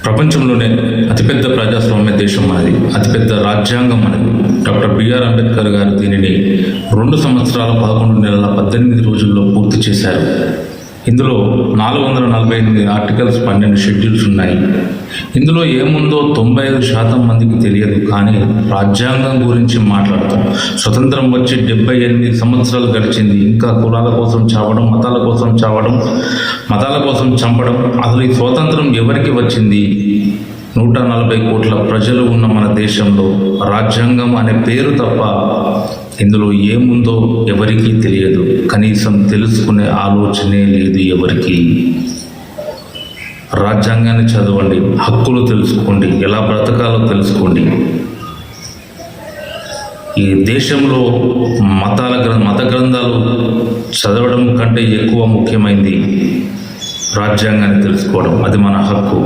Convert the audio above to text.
ప్రపంచంలోనే అతిపెద్ద ప్రజాస్వామ్య దేశం మనది, అతిపెద్ద రాజ్యాంగం మనది. డాక్టర్ బిఆర్ అంబేద్కర్ గారు దీనిని 2 సంవత్సరాల 11 నెలల 18 రోజుల్లో పూర్తి చేశారు. ఇందులో 448 ఆర్టికల్స్, 12 షెడ్యూల్స్ ఉన్నాయి. ఇందులో ఏముందో 95% మందికి తెలియదు. కానీ రాజ్యాంగం గురించి మాట్లాడతాం. స్వతంత్రం వచ్చి 78 సంవత్సరాలు గడిచింది. ఇంకా కులాల కోసం చావడం, మతాల కోసం చావడం, మతాల కోసం చంపడం. అసలు ఈ స్వాతంత్రం ఎవరికి వచ్చింది? 140 కోట్ల ప్రజలు ఉన్న మన దేశంలో రాజ్యాంగం అనే పేరు తప్ప ఇందులో ఏముందో ఎవరికీ తెలియదు. కనీసం తెలుసుకునే ఆలోచనే లేదు ఎవరికి. రాజ్యాంగాన్ని చదవండి, హక్కులు తెలుసుకోండి, ఎలా బ్రతకాలో తెలుసుకోండి. ఈ దేశంలో మత గ్రంథాలు చదవడం కంటే ఎక్కువ ముఖ్యమైనది రాజ్యాంగాన్ని తెలుసుకోవడం. అది మన హక్కు.